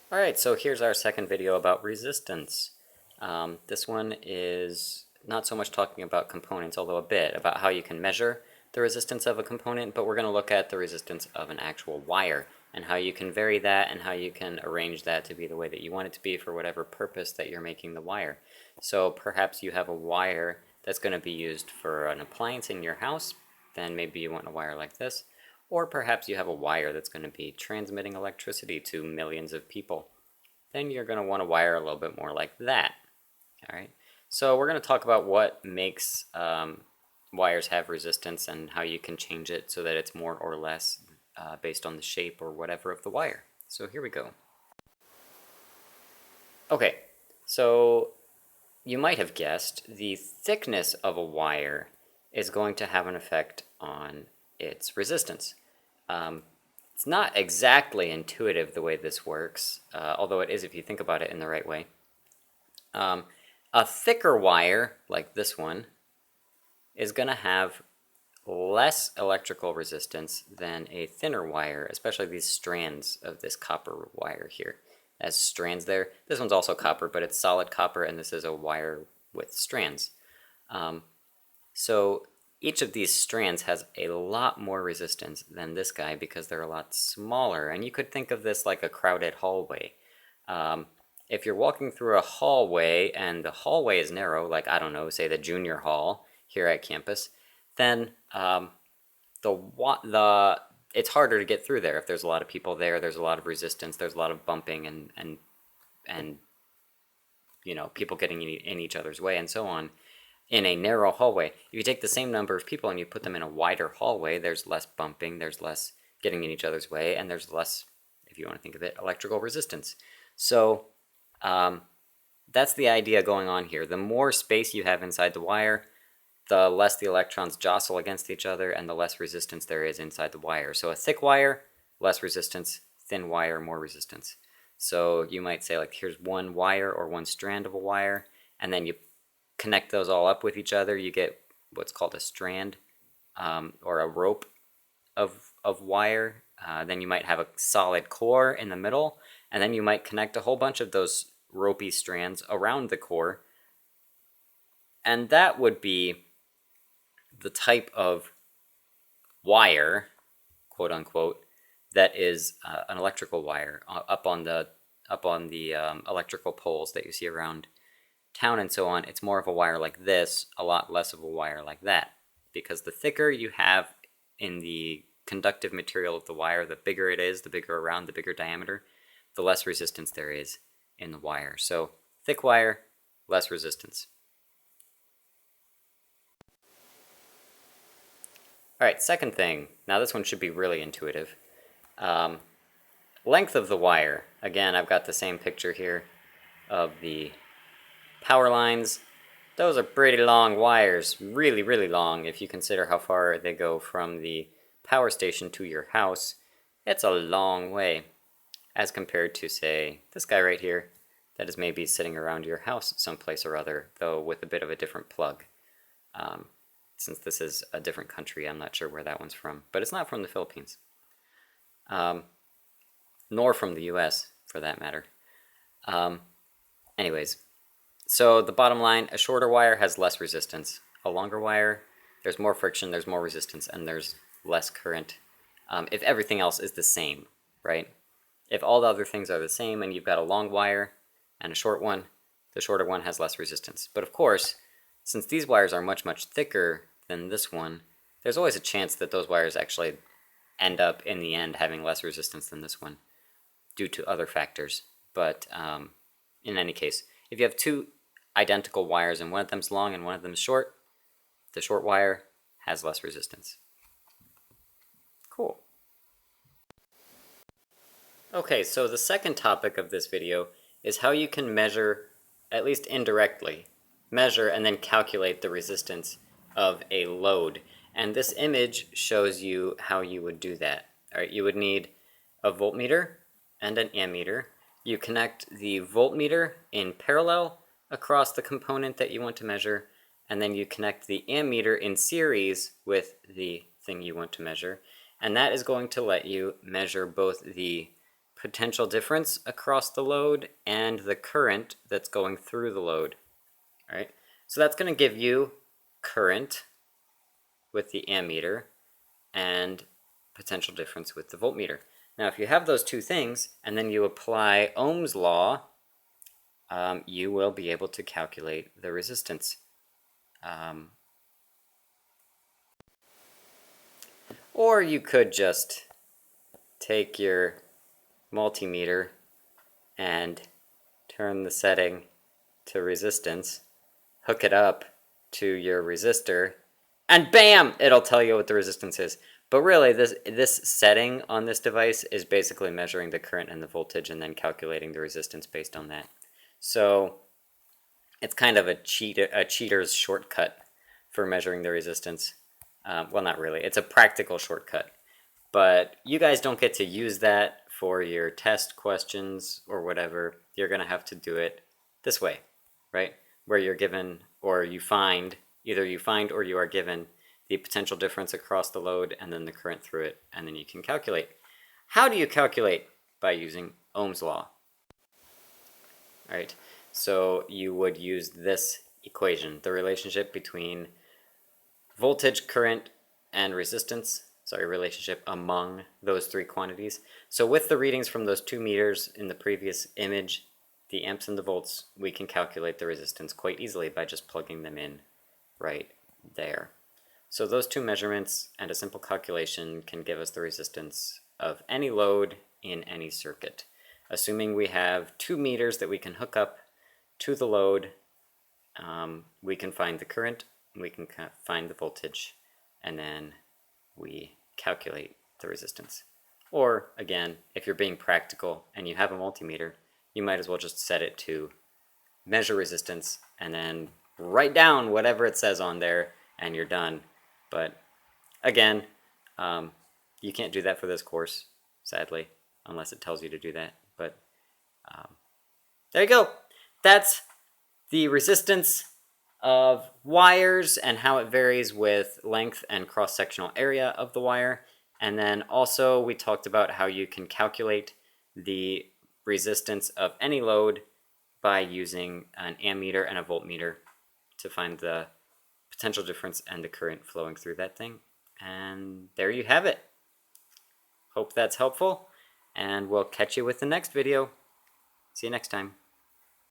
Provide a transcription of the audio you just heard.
Alright, so here's our second video about resistance. This one is not so much talking about components, although a bit, about how you can measure the resistance of a component, but we're going to look at the resistance of an actual wire and how you can vary that and how you can arrange that to be the way that you want it to be for whatever purpose that you're making the wire. So perhaps you have a wire that's going to be used for an appliance in your house, then maybe you want a wire like this. Or perhaps you have a wire that's going to be transmitting electricity to millions of people. Then you're going to want a wire a little bit more like that. All right. So we're going to talk about what makes wires have resistance and how you can change it so that it's more or less based on the shape or whatever of the wire. So here we go. Okay, so you might have guessed the thickness of a wire is going to have an effect on its resistance. It's not exactly intuitive the way this works, although it is if you think about it in the right way. A thicker wire, like this one, is going to have less electrical resistance than a thinner wire, especially these strands of this copper wire here. As strands there. This one's also copper, but it's solid copper, and this is a wire with strands. So each of these strands has a lot more resistance than this guy because they're a lot smaller. And you could think of this like a crowded hallway. If you're walking through a hallway and the hallway is narrow, like, I don't know, say the junior hall here at campus, then it's harder to get through there. If there's a lot of people there, there's a lot of resistance, there's a lot of bumping and you know, people getting in each other's way and so on. In a narrow hallway, if you take the same number of people and you put them in a wider hallway, there's less bumping, there's less getting in each other's way, and there's less, if you want to think of it, electrical resistance. So that's the idea going on here. The more space you have inside the wire, the less the electrons jostle against each other and the less resistance there is inside the wire. So a thick wire, less resistance, thin wire, more resistance. So you might say, like, here's one wire or one strand of a wire, and then you connect those all up with each other, you get what's called a strand or a rope of wire. Then you might have a solid core in the middle, and then you might connect a whole bunch of those ropey strands around the core. And that would be the type of wire, quote unquote, that is an electrical wire up on the electrical poles that you see around town and so on. It's more of a wire like this, a lot less of a wire like that, because the thicker you have in the conductive material of the wire, the bigger it is, the bigger around, the bigger diameter, the less resistance there is in the wire. So thick wire, less resistance. All right, second thing. Now this one should be really intuitive. Length of the wire. Again, I've got the same picture here of the power lines. Those are pretty long wires, really, really long if you consider how far they go from the power station to your house. It's a long way as compared to, say, this guy right here that is maybe sitting around your house someplace or other, though with a bit of a different plug. Since this is a different country, I'm not sure where that one's from, but it's not from the Philippines. Nor from the US, for that matter. Anyways, so the bottom line, a shorter wire has less resistance. A longer wire, there's more friction, there's more resistance, and there's less current. If everything else is the same, right? If all the other things are the same and you've got a long wire and a short one, the shorter one has less resistance. But of course, since these wires are much, much thicker than this one, there's always a chance that those wires actually end up in the end having less resistance than this one due to other factors. But in any case, if you have two identical wires and one of them's long and one of them's short, the short wire has less resistance. Cool. Okay, so the second topic of this video is how you can measure, at least indirectly, measure and then calculate the resistance of a load. And this image shows you how you would do that. All right, you would need a voltmeter and an ammeter. You connect the voltmeter in parallel across the component that you want to measure, and then you connect the ammeter in series with the thing you want to measure, and that is going to let you measure both the potential difference across the load and the current that's going through the load. All right, so that's going to give you current with the ammeter and potential difference with the voltmeter. Now, if you have those two things and then you apply Ohm's law, you will be able to calculate the resistance. Or you could just take your multimeter and turn the setting to resistance, hook it up to your resistor, and bam, it'll tell you what the resistance is. But really, this setting on this device is basically measuring the current and the voltage and then calculating the resistance based on that. So it's kind of a cheater's shortcut for measuring the resistance. Well, not really. It's a practical shortcut. But you guys don't get to use that for your test questions or whatever. You're going to have to do it this way, right? Where you're given, or you find, either you find or you are given the potential difference across the load and then the current through it, and then you can calculate. How do you calculate? By using Ohm's law. All right, so you would use this equation, the relationship between voltage, current, and resistance. Sorry, relationship among those three quantities. So with the readings from those 2 meters in the previous image, the amps and the volts, we can calculate the resistance quite easily by just plugging them in right there. So those two measurements and a simple calculation can give us the resistance of any load in any circuit. Assuming we have 2 meters that we can hook up to the load, we can find the current, we can find the voltage, and then we calculate the resistance. Or again, if you're being practical and you have a multimeter, you might as well just set it to measure resistance and then write down whatever it says on there and you're done. But again, you can't do that for this course, sadly, unless it tells you to do that. But there you go. That's the resistance of wires and how it varies with length and cross-sectional area of the wire. And then also we talked about how you can calculate the resistance of any load by using an ammeter and a voltmeter to find the potential difference and the current flowing through that thing. And there you have it. Hope that's helpful, and we'll catch you with the next video. See you next time.